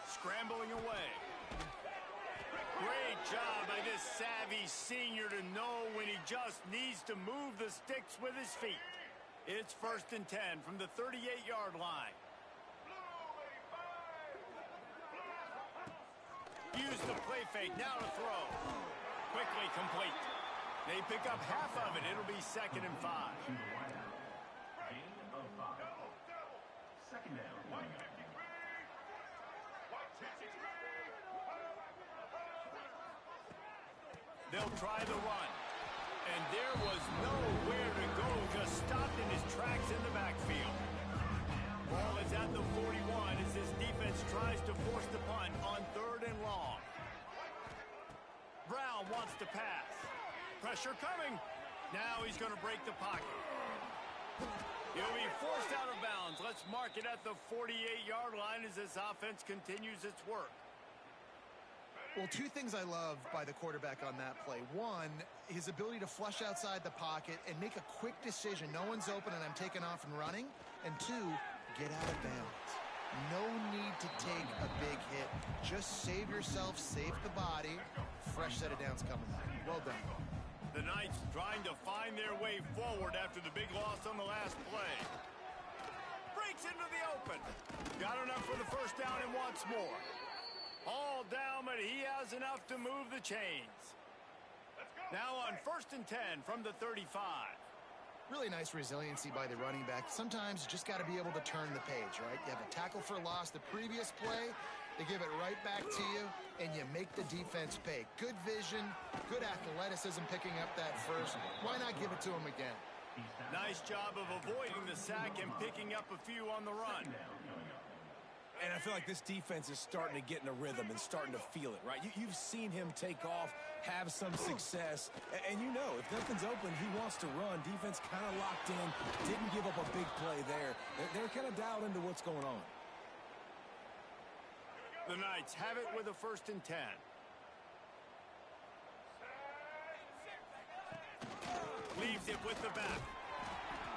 Scrambling away. Great job by this savvy senior to know when he just needs to move the sticks with his feet. It's 1st and 10 from the 38-yard line. Use the play fake, now to throw. Quickly complete. They pick up half of it. It'll be 2nd and 5.
Second down.
They'll try the run. And there was nowhere to go, just stopped in his tracks in the backfield. Ball is at the 41 as this defense tries to force the punt on 3rd and long. Brown wants to pass. Pressure coming. Now he's going to break the pocket. He'll be forced out of bounds. Let's mark it at the 48-yard line as this offense continues its work.
Well, two things I love by the quarterback on that play. One, his ability to flush outside the pocket and make a quick decision. No one's open and I'm taking off and running. And two, get out of bounds. No need to take a big hit. Just save yourself, save the body. Fresh set of downs coming back. Well done.
The Knights trying to find their way forward after the big loss on the last play. Breaks into the open. Got enough for the first down and wants more. All down, but he has enough to move the chains. Now on 1st and 10 from the 35.
Really nice resiliency by the running back. Sometimes you just got to be able to turn the page, right? You have a tackle for loss the previous play. They give it right back to you, and you make the defense pay. Good vision, good athleticism picking up that first. Why not give it to them again?
Nice job of avoiding the sack and picking up a few on the run.
And I feel like this defense is starting to get in a rhythm and starting to feel it, right? You've seen him take off, have some success, and you know if nothing's open, he wants to run. Defense kind of locked in, didn't give up a big play there. They're kind of dialed into what's going on.
The Knights have it with a 1st and 10. Leaves it with the back.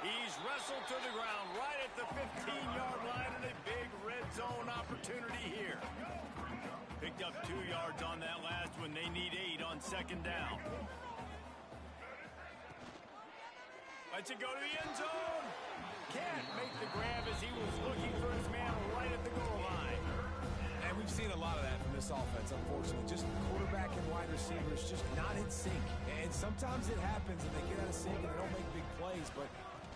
He's wrestled to the ground right at the 15-yard line, and a big red zone opportunity here. Picked up 2 yards on that last one. They need 8 on 2nd down. Lets it go to the end zone. Can't make the grab as he was looking for his man right at the goal line.
And we've seen a lot of that from this offense, unfortunately. Just quarterback and wide receivers just not in sync. And sometimes it happens and they get out of sync and they don't make big plays, but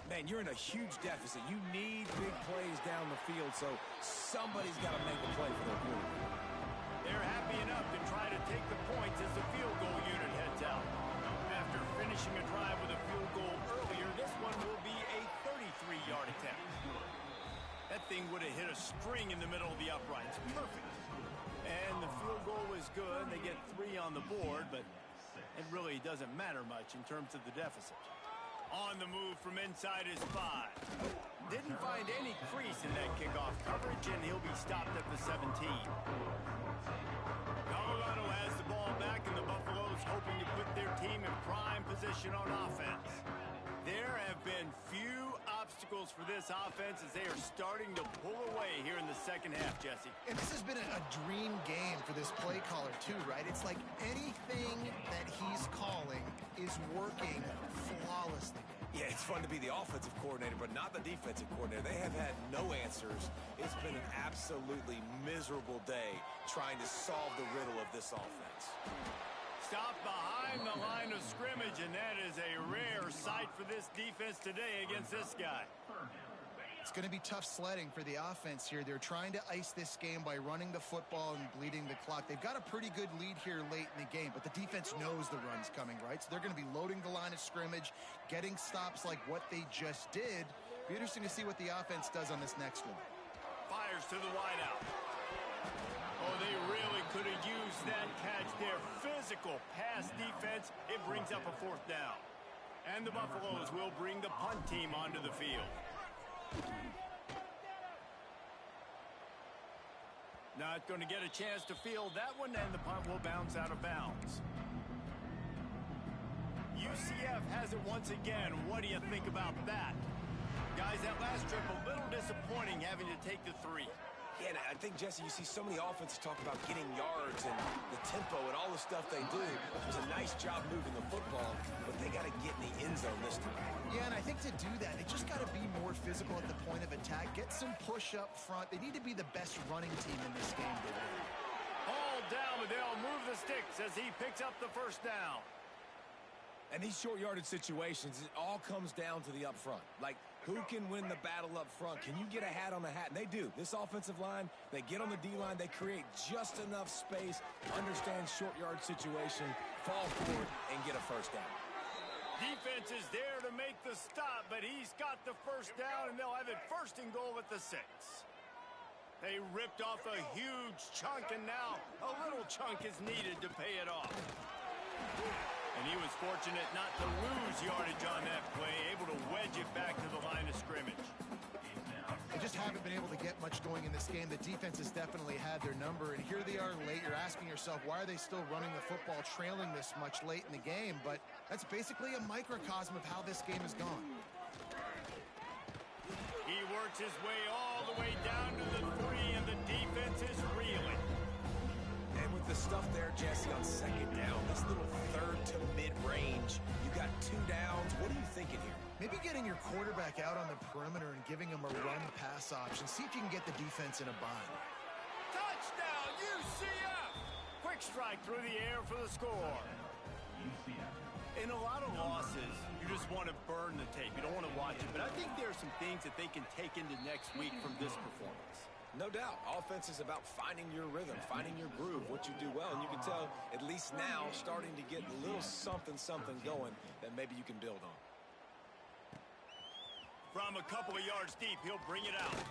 man, you're in a huge deficit. You need big plays down the field, so somebody's got to make a play for their quarterback.
They're happy enough to try to take the points as the field goal unit heads out. After finishing a drive with a field goal earlier, this one will be a 33-yard attempt. That thing would have hit a string in the middle of the uprights. Perfect. And the field goal was good. They get 3 on the board, but it really doesn't matter much in terms of the deficit. On the move from inside his 5. Didn't find any crease in that kickoff coverage, and he'll be stopped at the 17. Colorado has the ball back, and the Buffaloes hoping to put their team in prime position on offense. There have been few obstacles for this offense as they are starting to pull away here in the 2nd half, Jesse.
And this has been a dream game for this play caller, too, right? It's like anything that he's calling is working flawlessly.
Yeah, it's fun to be the offensive coordinator, but not the defensive coordinator. They have had no answers. It's been an absolutely miserable day trying to solve the riddle of this offense.
Stopped behind the line of scrimmage, and that is a rare sight for this defense today against this guy.
It's going to be tough sledding for the offense here. They're trying to ice this game by running the football and bleeding the clock. They've got a pretty good lead here late in the game, but the defense knows the run's coming, right? So they're going to be loading the line of scrimmage, getting stops like what they just did. Be interesting to see what the offense does on this next one.
Fires to the wideout. Oh, they really could have used that catch there. Physical pass defense. It brings up a 4th down. And the Buffaloes will bring the punt team onto the field. Not going to get a chance to field that one, and the punt will bounce out of bounds. UCF has it once again. What do you think about that? Guys, that last trip a little disappointing having to take the 3.
Yeah, and I think, Jesse, you see so many offenses talk about getting yards and the tempo and all the stuff they do. It was a nice job moving the football, but they got to get in the end zone this time.
Yeah, and I think to do that, they just got to be more physical at the point of attack. Get some push up front. They need to be the best running team in this game today.
All down, but they'll move the sticks as he picks up the 1st down.
And these short yardage situations, it all comes down to the up front. Like, who can win the battle up front? Can you get a hat on the hat? And they do. This offensive line, they get on the D-line, they create just enough space, understand short yard situation, fall forward, and get a 1st down.
Defense is there to make the stop, but he's got the 1st down, and they'll have it 1st and goal at the 6. They ripped off a huge chunk, and now a little chunk is needed to pay it off. And he was fortunate not to lose yardage on that play, able to wedge it back to the line of scrimmage.
They just haven't been able to get much going in this game. The defense has definitely had their number, and here they are late. You're asking yourself, why are they still running the football, trailing this much late in the game? But that's basically a microcosm of how this game has gone.
He works his way all the way down to the 3, and the defense is reeling.
And with the stuff there, Jesse, on 2nd down, this little 3rd to mid-range, you got 2 downs. What are you thinking here?
Maybe getting your quarterback out on the perimeter and giving him a run-pass option. See if you can get the defense in a bind.
Touchdown, UCF! Quick strike through the air for the score. In a lot of losses, you just want to burn the tape. You don't want to watch it. But I think there are some things that they can take into next week from this performance.
No doubt. Offense is about finding your rhythm, finding your groove, what you do well. And you can tell, at least now, starting to get a little something going that maybe you can build on.
From a couple of yards deep, he'll bring it out.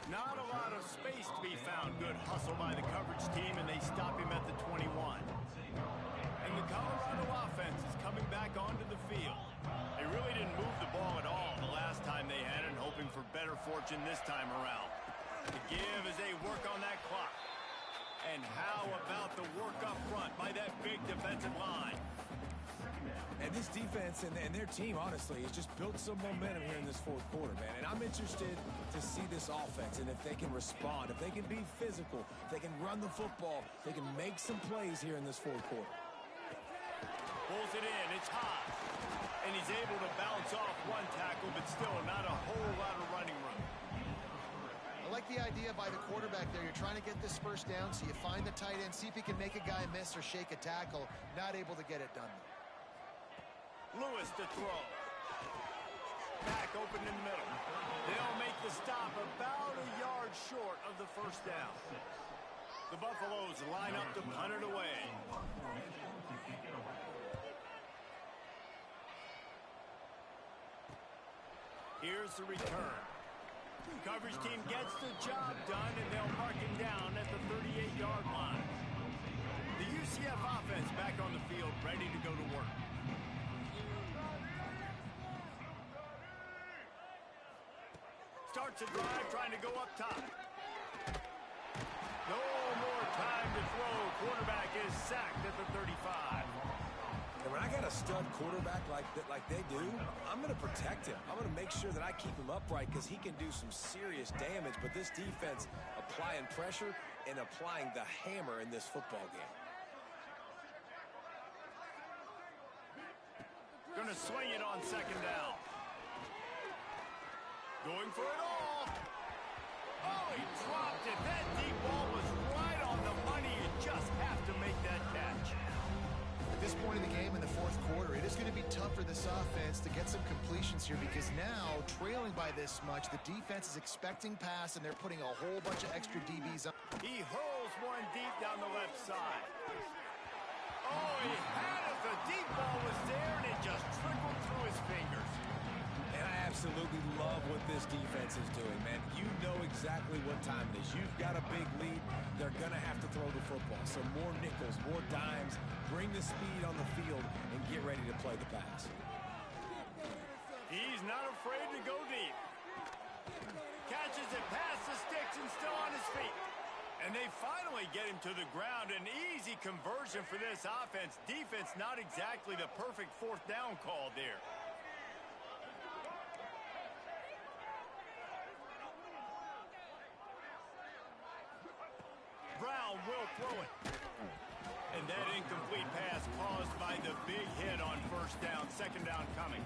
Not a lot of space to be found. Good hustle by the coverage team, and they stop him at the 21. And the Colorado offense is coming back onto the field. They really didn't move the ball at all the last time they had it, hoping for better fortune this time around. To give as they work on that clock. And how about the work up front by that big defensive line?
And this defense and their team, honestly, has just built some momentum here in this fourth quarter, man. And I'm interested to see this offense and if they can respond, if they can be physical, if they can run the football, if they can make some plays here in this fourth quarter.
Pulls it in. It's hot. And he's able to bounce off one tackle, but still not a whole lot of running room.
I like the idea by the quarterback there. You're trying to get this first down, so you find the tight end, see if he can make a guy miss or shake a tackle. Not able to get it done.
Lewis to throw. Back open in the middle. They'll make the stop about a yard short of the first down. The Buffaloes line up to punt it away. Here's the return. Coverage team gets the job done, and they'll mark him down at the 38-yard line. The UCF offense back on the field, ready to go to work. Starts a drive, trying to go up top. No more time to throw. Quarterback is sacked at the 35.
And when I got a stud quarterback like they do, I'm going to protect him. I'm going to make sure that I keep him upright because he can do some serious damage. But this defense applying pressure and applying the hammer in this football game.
Going to swing it on second down. Going for it all. Oh, he dropped it. That deep ball was right on the money. You just have to make that catch.
At this point in the game, in the fourth quarter, it is going to be tough for this offense to get some completions here because now, trailing by this much, the defense is expecting pass, and they're putting a whole bunch of extra DBs on.
He hurls one deep down the left side. Oh, he had it. The deep ball was there, and it just trickled through his fingers.
And I absolutely love what this defense is doing, man. You know exactly what time it is. You've got a big lead. They're going to have to throw the football. So more nickels, more dimes. Bring the speed on the field and get ready to play the pass.
He's not afraid to go deep. Catches it past the sticks and still on his feet. And they finally get him to the ground. An easy conversion for this offense. Defense not exactly the perfect fourth down call there. Brown will throw it. And that incomplete pass caused by the big hit on first down. Second down coming.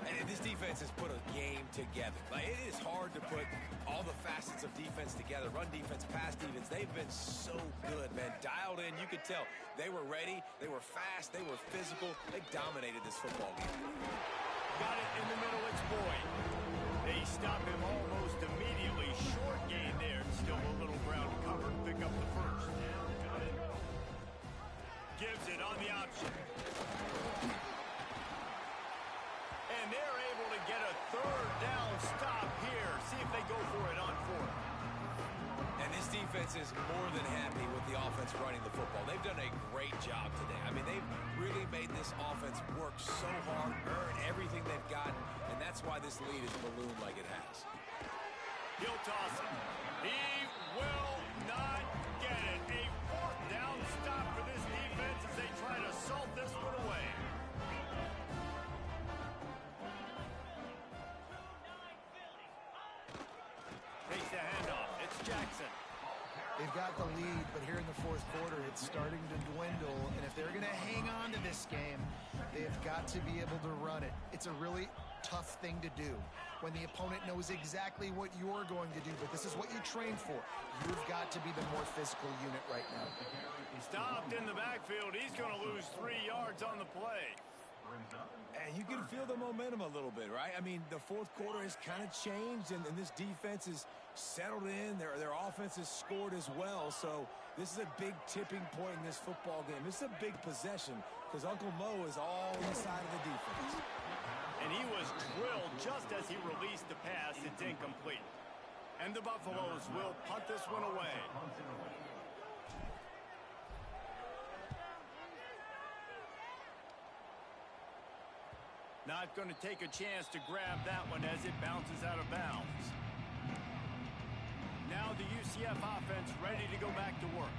And this defense has put a game together. Like, it is hard to put all the facets of defense together. Run defense, pass defense. They've been so good, man. Dialed in. You could tell they were ready. They were fast. They were physical. They dominated this football game.
Got it in the middle. It's Boyd. They stop him almost immediately. Short gain there. Still a little ground covered. Pick up the first. Gives it on the option. And they're able to get a third down stop here. See if they go for it on fourth.
And this defense is more than happy with the offense running the football. They've done a great job today. I mean, they've really made this offense work so hard, earn everything they've gotten, and that's why this lead is ballooned like it has.
He'll toss it. He will not get it. A fourth down stop for this defense as they try to salt this one away. Takes the handoff. It's Jackson.
They've got the lead, but here in the fourth quarter, it's starting to dwindle. And if they're going to hang on to this game, they've got to be able to run it. It's a really tough thing to do when the opponent knows exactly what you're going to do, but this is what you train for. You've got to be the more physical unit right now.
Stopped in the backfield. He's going to lose 3 yards on the play.
And you can feel the momentum a little bit, right? I mean, the fourth quarter has kind of changed, and this defense is settled in. Their offense has scored as well. So this is a big tipping point in this football game. This is a big possession because Uncle Mo is all on the side of the defense.
And he was drilled just as he released the pass. It's incomplete. And the Buffaloes will punt this one away. Not going to take a chance to grab that one as it bounces out of bounds. Now the UCF offense ready to go back to work.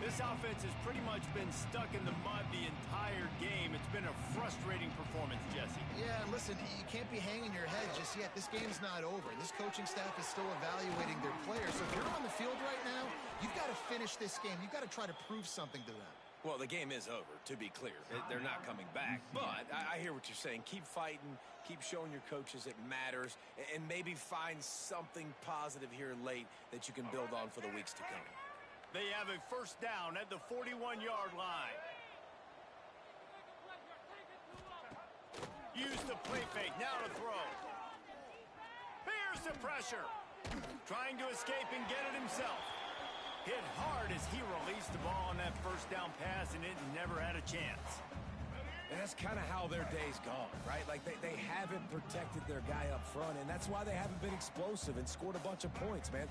This offense has pretty much been stuck in the mud the entire game. It's been a frustrating performance, Jesse.
Yeah, and listen, you can't be hanging your head just yet. This game's not over. This coaching staff is still evaluating their players. So if you're on the field right now, you've got to finish this game. You've got to try to prove something to them.
Well, the game is over, to be clear. They're not coming back. But I hear what you're saying. Keep fighting. Keep showing your coaches it matters. And maybe find something positive here late that you can build on for the weeks to come.
They have a first down at the 41-yard line. Use the play fake. Now to throw. Here's the pressure. Trying to escape and get it himself. Hit hard as he released the ball on that first down pass, and it never had a chance.
And that's kind of how their day's gone, right? Like they haven't protected their guy up front, and that's why they haven't been explosive and scored a bunch of points, man.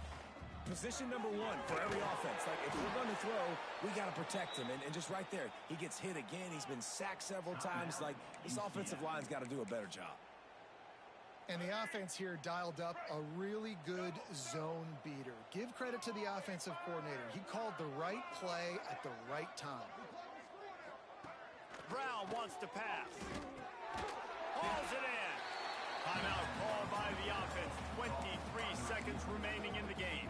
Position number one for every offense. Like, if we're going to throw, we got to protect him. And just right there, he gets hit again. He's been sacked several times. Like, this offensive line's got to do a better job.
And the offense here dialed up a really good zone beater. Give credit to the offensive coordinator. He called the right play at the right time.
Brown wants to pass. Hauls it in. Timeout called by the offense. 23 seconds remaining in the game.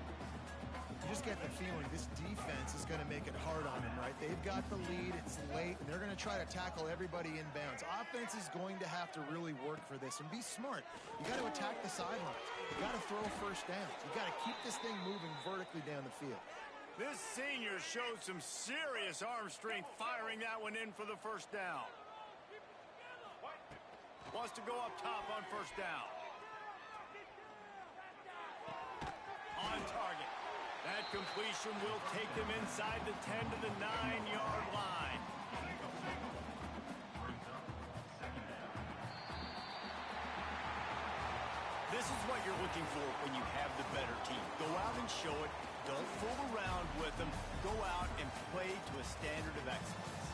You just get the feeling this defense is going to make it hard on them, right? They've got the lead. It's late, and they're going to try to tackle everybody inbounds. Offense is going to have to really work for this and be smart. You got to attack the sidelines. You got to throw first downs. You got to keep this thing moving vertically down the field.
This senior showed some serious arm strength firing that one in for the first down. Wants to go up top on first down. On target. That completion will take them inside the 10 to the 9-yard line. This is what you're looking for when you have the better team. Go out and show it. Don't fool around with them. Go out and play to a standard of excellence.